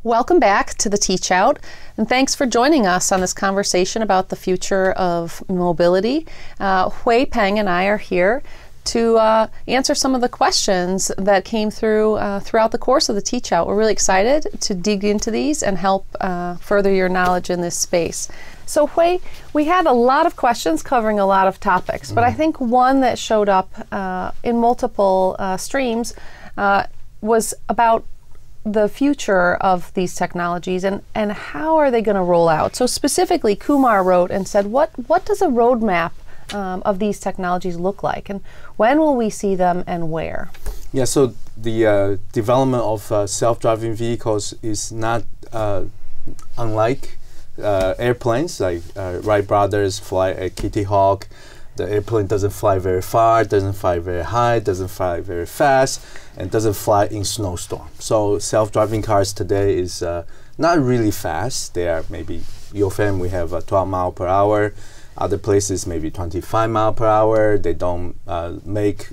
Welcome back to the Teach Out, and thanks for joining us on this conversation about the future of mobility. Hui Peng and I are here to answer some of the questions that came through throughout the course of the Teach Out. We're really excited to dig into these and help further your knowledge in this space. So Hui, we had a lot of questions covering a lot of topics, but I think one that showed up in multiple streams was about the future of these technologies and how are they going to roll out. So specifically, Kumar wrote and said, what does a roadmap of these technologies look like, and when will we see them and where? Yeah, so the development of self-driving vehicles is not unlike airplanes, like Wright brothers fly a Kitty Hawk. The airplane doesn't fly very far, doesn't fly very high, doesn't fly very fast, and doesn't fly in snowstorm. So self-driving cars today is not really fast. They are maybe, UFM, we have 12 miles per hour. Other places maybe 25 miles per hour. They don't make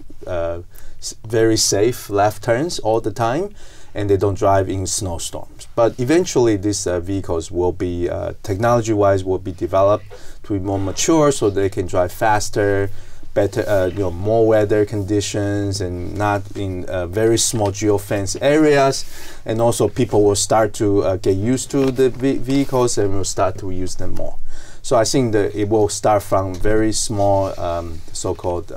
very safe left turns all the time, and they don't drive in snowstorms. But eventually these vehicles will be, technology-wise, will be developed to be more mature so they can drive faster, better, more weather conditions, and not in very small geofence areas. And also people will start to get used to the vehicles and will start to use them more. So I think that it will start from very small, so-called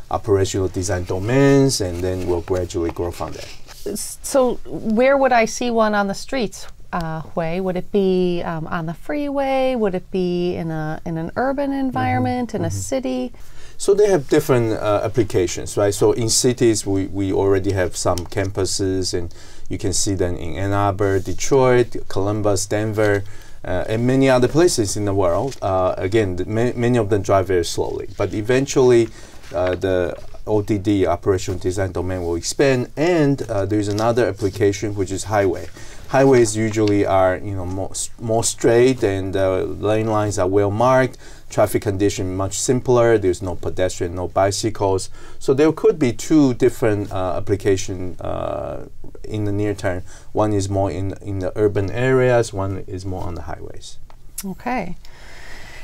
operational design domains, and then will gradually grow from there. So where would I see one on the streets, Hui? Would it be on the freeway? Would it be in an urban environment, in a city? So they have different applications, right? So in cities, we already have some campuses, and you can see them in Ann Arbor, Detroit, Columbus, Denver, and many other places in the world. Again, many of them drive very slowly, but eventually the ODD, operational design domain, will expand, and there's another application which is highway. Highways usually are more straight, and lane lines are well marked. Traffic condition much simpler. There's no pedestrian, no bicycles. So there could be two different applications in the near term. One is more in the urban areas. One is more on the highways. Okay.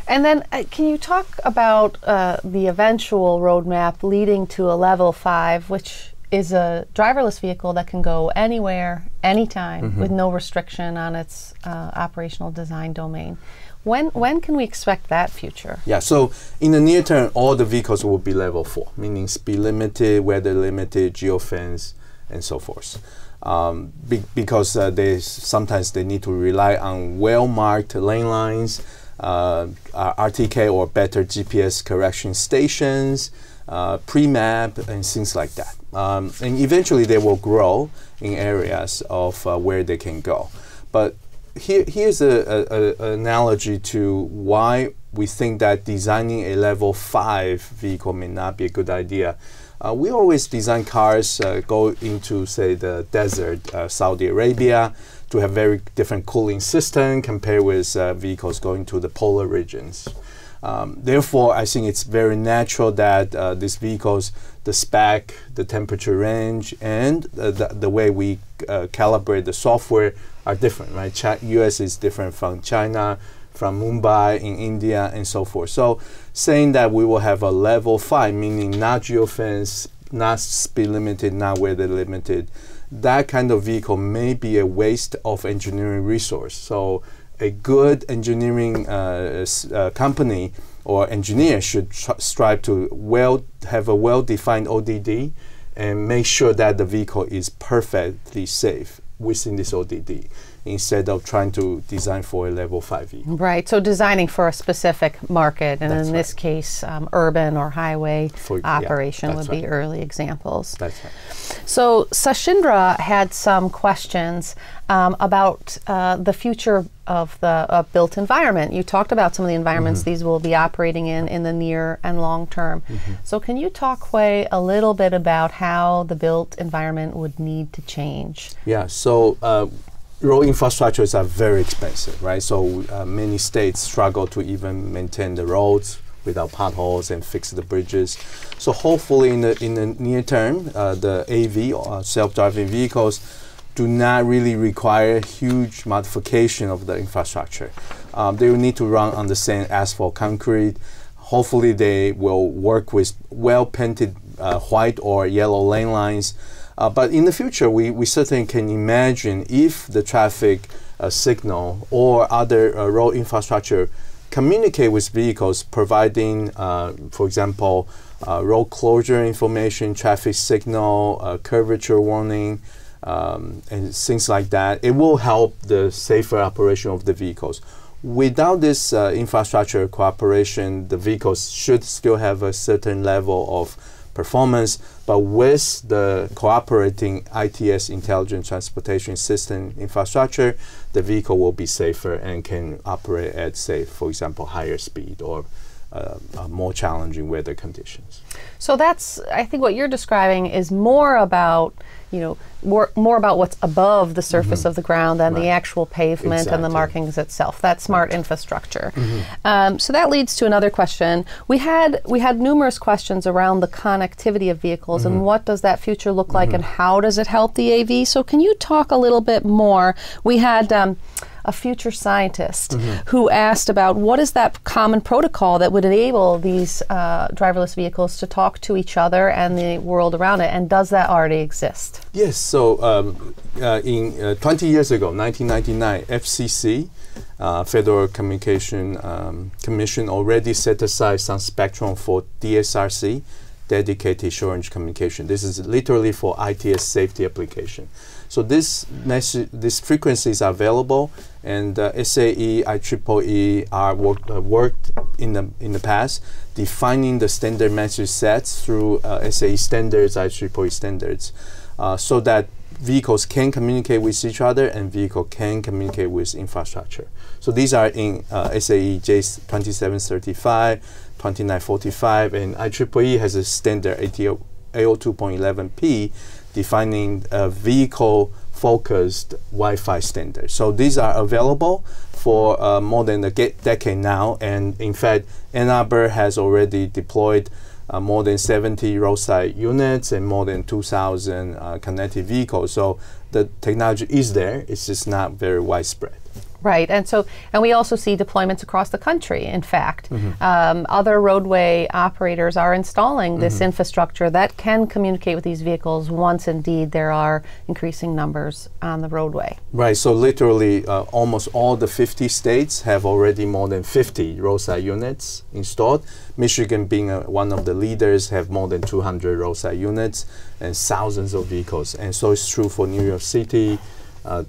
And then can you talk about the eventual roadmap leading to a level 5, which is a driverless vehicle that can go anywhere, anytime, with no restriction on its operational design domain. When can we expect that future? Yeah, so in the near term, all the vehicles will be level 4, meaning speed limited, weather limited, geofence, and so forth. Because sometimes they need to rely on well-marked lane lines, RTK or better GPS correction stations, pre-map, and things like that. And eventually they will grow in areas of where they can go. But here's an analogy to why we think that designing a level 5 vehicle may not be a good idea. We always design cars go into, say, the desert, Saudi Arabia, to have very different cooling system compared with vehicles going to the polar regions. Therefore, I think it's very natural that these vehicles, the spec, the temperature range, and the way we calibrate the software are different, right? US is different from China, from Mumbai in India, and so forth. So saying that we will have a level 5, meaning not geofence, not speed limited, not weather limited, that kind of vehicle may be a waste of engineering resource. So a good engineering company or engineer should strive to have a well-defined ODD and make sure that the vehicle is perfectly safe within this ODD, instead of trying to design for a level 5 vehicle. Right, so designing for a specific market, and That's in this case, urban or highway operation would be early examples. That's right. So Sashindra had some questions about the future of the built environment. You talked about some of the environments these will be operating in the near and long term. So can you talk, Hui, a little bit about how the built environment would need to change? Yeah, so road infrastructures are very expensive, right? So many states struggle to even maintain the roads without potholes and fix the bridges. So hopefully in the near term, the AV, self-driving vehicles, do not really require huge modification of the infrastructure. They will need to run on the same asphalt concrete. Hopefully they will work with well-painted white or yellow lane lines. But in the future, we certainly can imagine if the traffic signal or other road infrastructure communicate with vehicles, providing, for example, road closure information, traffic signal, curvature warning, and things like that. It will help the safer operation of the vehicles. Without this infrastructure cooperation, the vehicles should still have a certain level of performance, but with the cooperating ITS, Intelligent Transportation System infrastructure, the vehicle will be safer and can operate at, say, for example, higher speed or more challenging weather conditions. So that's, I think what you're describing is more about, more about what's above the surface of the ground than the actual pavement and the markings itself. That smart infrastructure. So that leads to another question. We had numerous questions around the connectivity of vehicles and what does that future look like and how does it help the AV? So can you talk a little bit more? We had a future scientist who asked about what is that common protocol that would enable these driverless vehicles to talk to each other and the world around it, and does that already exist? Yes, so in 20 years ago, 1999, FCC, Federal Communication Commission, already set aside some spectrum for DSRC, dedicated short-range communication. This is literally for ITS safety application. So these frequencies are available, and SAE, IEEE are worked in the past, defining the standard message sets through SAE standards, IEEE standards, so that vehicles can communicate with each other and vehicle can communicate with infrastructure. So these are in SAE J2735, 2945, and IEEE has a standard AO2.11p defining a vehicle-focused Wi-Fi standard. So these are available for more than a decade now, and in fact, Ann Arbor has already deployed more than 70 roadside units and more than 2,000 connected vehicles. So the technology is there, it's just not very widespread. Right, and we also see deployments across the country. In fact, other roadway operators are installing this infrastructure that can communicate with these vehicles once indeed there are increasing numbers on the roadway. Right, so literally almost all the 50 states have already more than 50 roadside units installed. Michigan, being one of the leaders, have more than 200 roadside units and thousands of vehicles. And so it's true for New York City,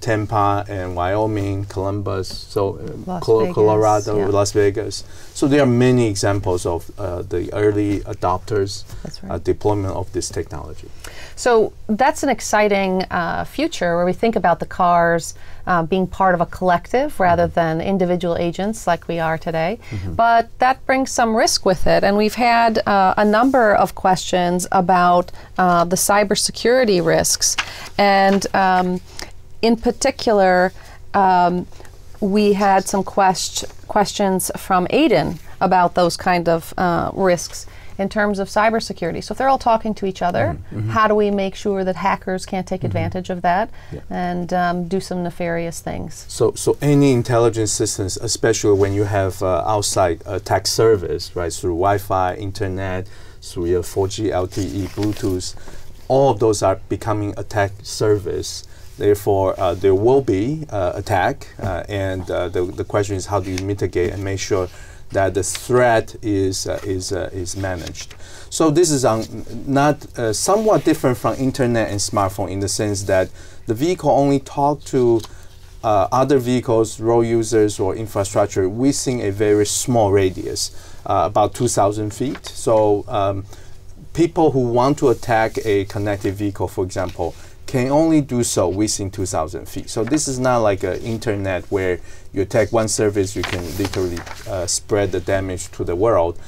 Tampa and Wyoming, Columbus, so Colorado, Las Vegas. So there are many examples of the early adopters deployment of this technology. So that's an exciting future where we think about the cars being part of a collective rather than individual agents like we are today. But that brings some risk with it. And we've had a number of questions about the cybersecurity risks. And in particular, we had some questions from Aiden about those kind of risks in terms of cybersecurity. So if they're all talking to each other, how do we make sure that hackers can't take advantage of that and do some nefarious things? So any intelligence systems, especially when you have outside attack service, right, through Wi-Fi, internet, through your 4G, LTE, Bluetooth, all of those are becoming attack service. Therefore, there will be attack, and the question is how do you mitigate and make sure that the threat is managed. So this is somewhat different from internet and smartphone in the sense that the vehicle only talk to other vehicles, road users, or infrastructure within a very small radius, about 2,000 feet. So people who want to attack a connected vehicle, for example, can only do so within 2,000 feet. So this is not like an internet where you attack one service, you can literally spread the damage to the world.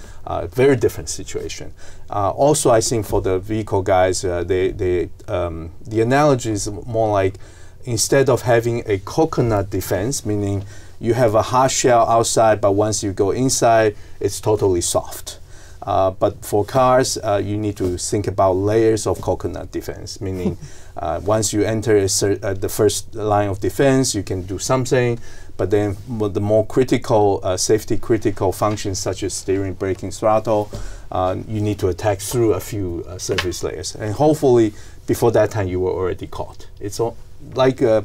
Very different situation. Also, I think for the vehicle guys, the analogy is more like instead of having a coconut defense, meaning you have a hard shell outside, but once you go inside, it's totally soft. But for cars, you need to think about layers of coconut defense, meaning Once you enter the first line of defense, you can do something, but then the more critical, safety critical functions such as steering, braking, throttle, you need to attack through a few surface layers. And hopefully, before that time, you were already caught. It's like a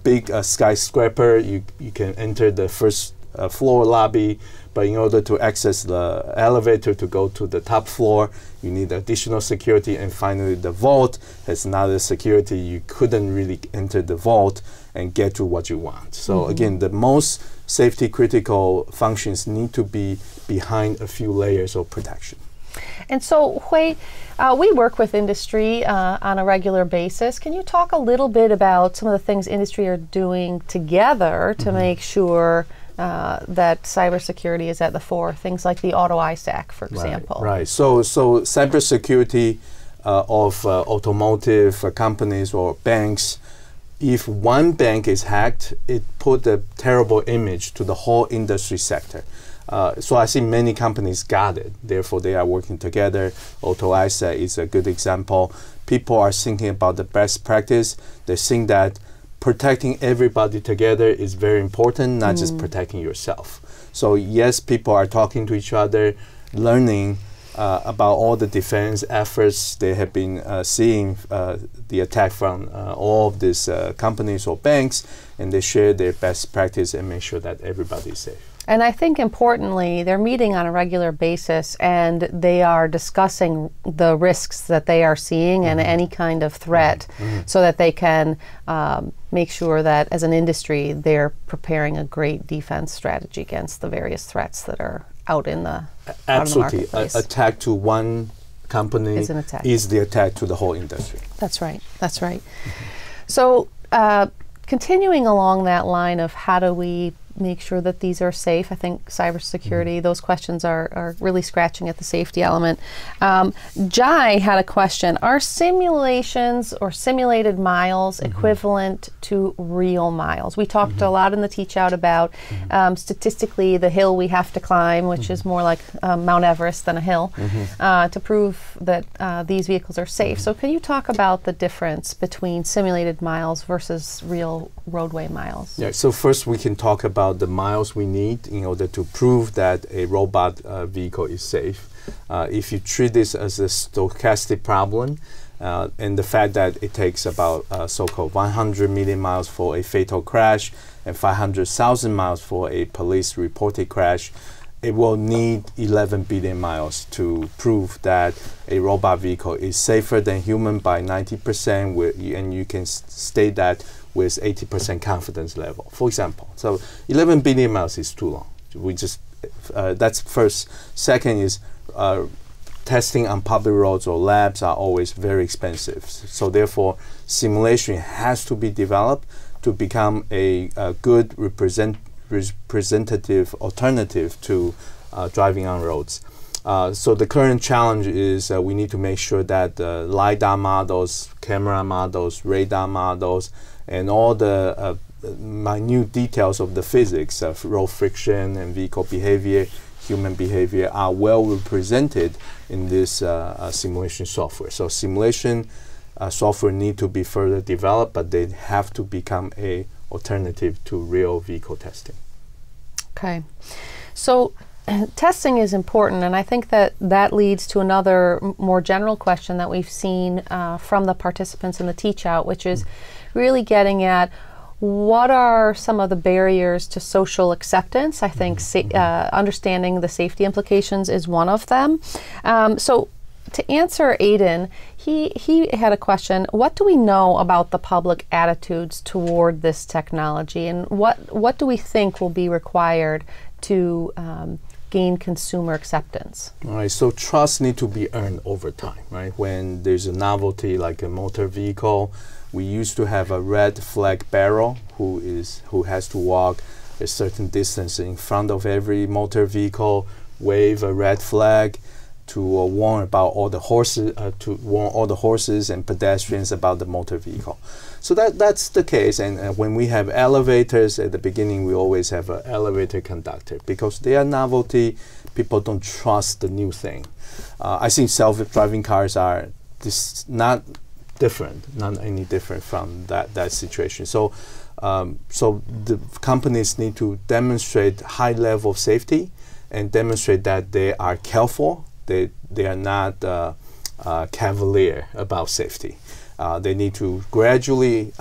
big skyscraper. You can enter the first floor lobby, but in order to access the elevator to go to the top floor, you need additional security. And finally, the vault has another security. You couldn't really enter the vault and get to what you want. So again, the most safety critical functions need to be behind a few layers of protection. And so, Hui, we work with industry on a regular basis. Can you talk a little bit about some of the things industry are doing together to make sure that cybersecurity is at the fore? Things like the auto eye stack, for example. Right. So cybersecurity of automotive companies or banks, if one bank is hacked, it put a terrible image to the whole industry sector. So I see many companies got it. Therefore, they are working together. Auto ISA is a good example. People are thinking about the best practice. They think that protecting everybody together is very important, not just protecting yourself. So yes, people are talking to each other, learning about all the defense efforts. They have been seeing the attack from all of these companies or banks, and they share their best practice and make sure that everybody is safe. And I think importantly, they're meeting on a regular basis and they are discussing the risks that they are seeing and any kind of threat so that they can make sure that as an industry, they're preparing a great defense strategy against the various threats that are out in the Absolutely. marketplace. Attack to one company is an attack. Is the attack to the whole industry. That's right. That's right. So continuing along that line of how do we make sure that these are safe, I think cybersecurity, those questions are really scratching at the safety element. Jai had a question. Are simulations or simulated miles equivalent to real miles? We talked a lot in the teach out about statistically the hill we have to climb, which is more like Mount Everest than a hill, to prove that these vehicles are safe. So can you talk about the difference between simulated miles versus real roadway miles? Yeah, so first we can talk about the miles we need in order to prove that a robot vehicle is safe. If you treat this as a stochastic problem, and the fact that it takes about so-called 100 million miles for a fatal crash and 500,000 miles for a police reported crash, it will need 11 billion miles to prove that a robot vehicle is safer than human by 90%, and you can state that with 80% confidence level, for example. So 11 billion miles is too long. We just, that's first. Second is testing on public roads or labs are always very expensive. So therefore, simulation has to be developed to become a good representative alternative to driving on roads. So the current challenge is we need to make sure that the LiDAR models, camera models, radar models, and all the minute details of the physics of road friction and vehicle behavior, human behavior are well represented in this simulation software. So simulation software need to be further developed, but they have to become a alternative to real vehicle testing. Okay. So testing is important, and I think that that leads to another more general question that we've seen from the participants in the teach out, which is really getting at what are some of the barriers to social acceptance. I think understanding the safety implications is one of them. So to answer Aiden, he had a question. What do we know about the public attitudes toward this technology, and what do we think will be required to gain consumer acceptance? All right, so trust need to be earned over time, right? When there's a novelty like a motor vehicle, we used to have a red flag bearer who has to walk a certain distance in front of every motor vehicle, wave a red flag to warn about all the horses, and pedestrians about the motor vehicle. So that's the case. And when we have elevators at the beginning, we always have an elevator conductor because they are novelty. People don't trust the new thing. I think self-driving cars are not different, not any different from that situation. So, so the companies need to demonstrate high level of safety and demonstrate that they are careful. They are not cavalier about safety. They need to gradually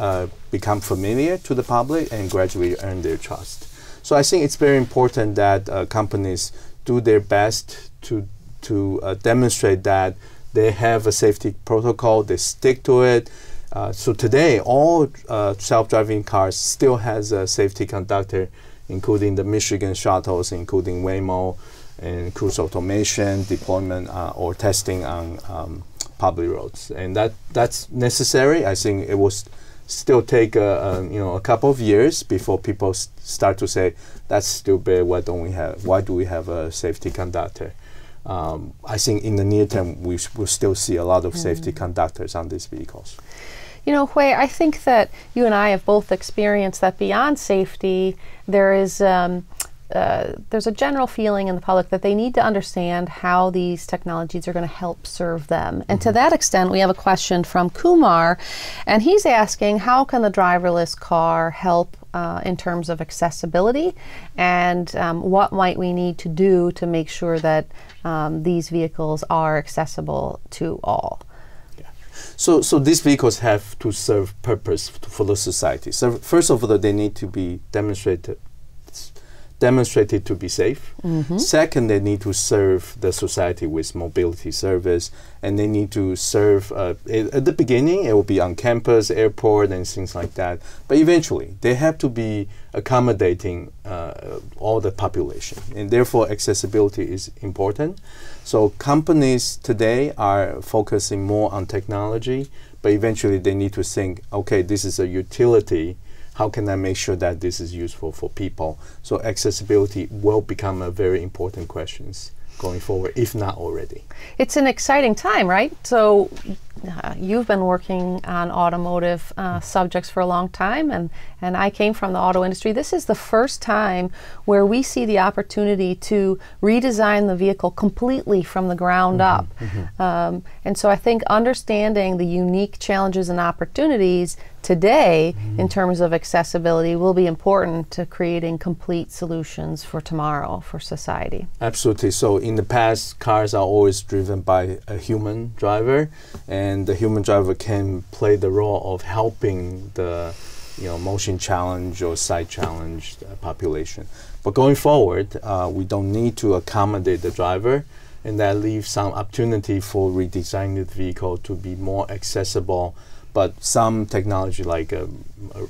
become familiar to the public and gradually earn their trust. So I think it's very important that companies do their best to demonstrate that they have a safety protocol, they stick to it. So today, all self-driving cars still has a safety conductor, including the Michigan shuttles, including Waymo, and cruise automation, deployment or testing on public roads. And that's necessary. I think it will still take a couple of years before people start to say, that's stupid, why do we have a safety conductor? I think in the near term, we will still see a lot of safety conductors on these vehicles. You know, Hui, I think that you and I have both experienced that beyond safety, there is there's a general feeling in the public that they need to understand how these technologies are going to help serve them. And to that extent, we have a question from Kumar, and he's asking, how can the driverless car help in terms of accessibility, and what might we need to do to make sure that these vehicles are accessible to all? So these vehicles have to serve purpose for the society. So first of all, they need to be demonstrated to be safe. Second, they need to serve the society with mobility service, and they need to serve, at the beginning, it will be on campus, airport, and things like that. But eventually, they have to be accommodating all the population, and therefore accessibility is important. So companies today are focusing more on technology, but eventually they need to think, okay, this is a utility. How can I make sure that this is useful for people? So accessibility will become a very important question going forward, if not already. It's an exciting time, right? So you've been working on automotive subjects for a long time, and I came from the auto industry. This is the first time where we see the opportunity to redesign the vehicle completely from the ground up. And so I think understanding the unique challenges and opportunities today in terms of accessibility will be important to creating complete solutions for tomorrow for society. Absolutely. So in the past, cars are always driven by a human driver, and the human driver can play the role of helping the motion challenge or sight challenged population. But going forward, we don't need to accommodate the driver, and that leaves some opportunity for redesigning the vehicle to be more accessible. But some technology like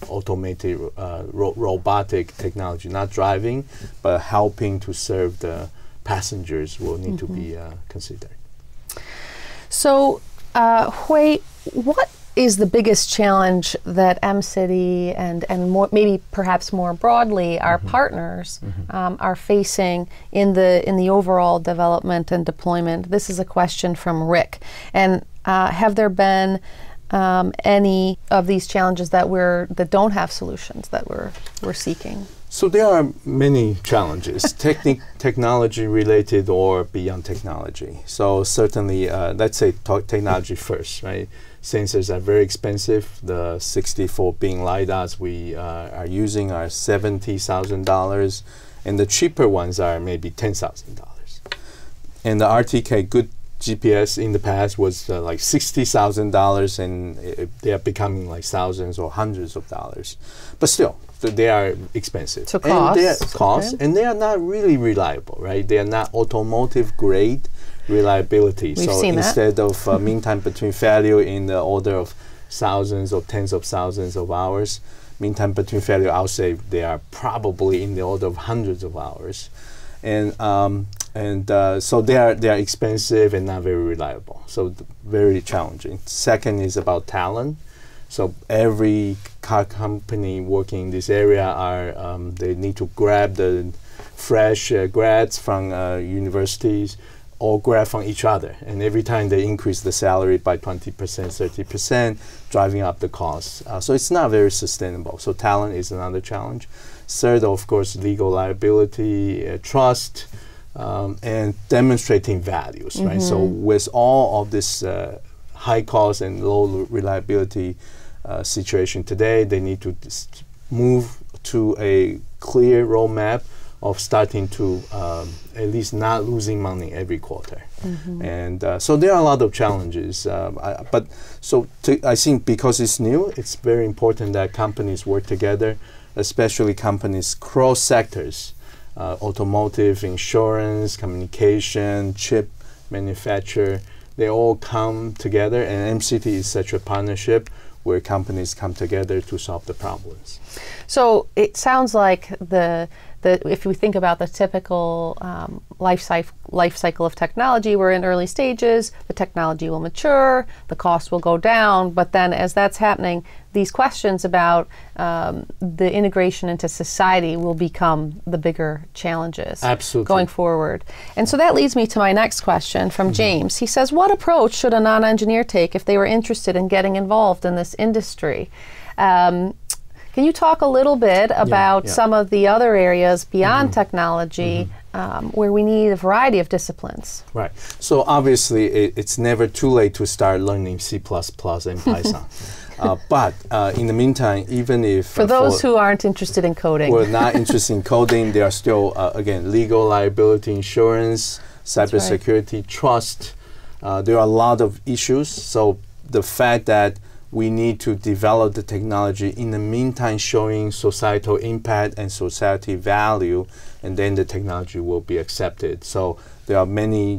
automated robotic technology, not driving, but helping to serve the passengers, will need to be considered. So, Hui, what is the biggest challenge that M-City and more, maybe perhaps more broadly, our partners are facing in the overall development and deployment? This is a question from Rick. And have there been any of these challenges that don't have solutions that we're seeking? So there are many challenges, technology related or beyond technology. So certainly, let's say technology first, right? Sensors are very expensive. The 64 beam LiDARs we are using are $70,000, and the cheaper ones are maybe $10,000. And the RTK, good GPS in the past was like $60,000, and they are becoming like thousands or hundreds of dollars. But still, they are expensive. So cost. And they are not really reliable, right? They are not automotive grade reliability. We've seen instead of mean time between failure in the order of thousands or tens of thousands of hours, mean time between failure, I'll say they are probably in the order of hundreds of hours. And so they are expensive and not very reliable. So very challenging. Second is about talent. So every car company working in this area they need to grab the fresh grads from universities or grab from each other. And every time they increase the salary by 20%, 30%, driving up the costs. So it's not very sustainable. So talent is another challenge. Third, of course, legal liability, trust, and demonstrating values, right? So with all of this high cost and low reliability situation today. They need to move to a clear roadmap of starting to at least not losing money every quarter. And so there are a lot of challenges. I think because it's new, it's very important that companies work together, especially companies cross sectors, automotive, insurance, communication, chip manufacturer. They all come together, and MCT is such a partnership where companies come together to solve the problems. So it sounds like if we think about the typical life cycle of technology, we're in early stages, the technology will mature, the cost will go down, but then as that's happening, these questions about the integration into society will become the bigger challenges. Absolutely. Going forward. And so that leads me to my next question from James. He says, what approach should a non-engineer take if they were interested in getting involved in this industry? Can you talk a little bit about some of the other areas beyond technology where we need a variety of disciplines? Right. So obviously, it's never too late to start learning C++ and Python. But in the meantime, even if for those who aren't interested in coding, we're not interested in coding, there are still again legal, liability, insurance, cybersecurity, trust. There are a lot of issues. So the fact that we need to develop the technology in the meantime showing societal impact and society value, and then the technology will be accepted. So there are many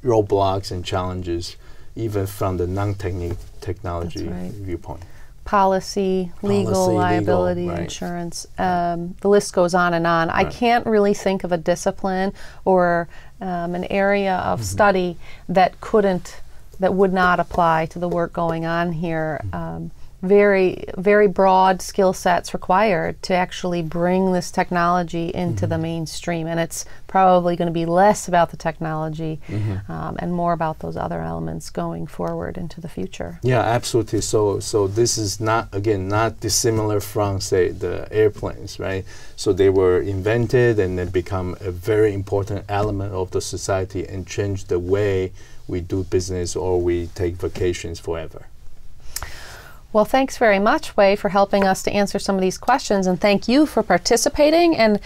roadblocks and challenges even from the non-technology viewpoint. Policy, legal, liability, right. insurance. The list goes on and on. Right. I can't really think of a discipline or an area of study that would not apply to the work going on here. Very, very broad skill sets required to actually bring this technology into the mainstream. And it's probably going to be less about the technology and more about those other elements going forward into the future. Yeah, absolutely. So this is not dissimilar from, say, the airplanes, right? So they were invented and then become a very important element of the society and change the way we do business or we take vacations forever. Well, thanks very much, Wei, for helping us to answer some of these questions, and thank you for participating. And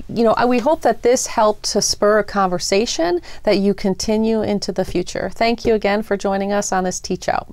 we hope that this helped to spur a conversation that you continue into the future. Thank you again for joining us on this Teach Out.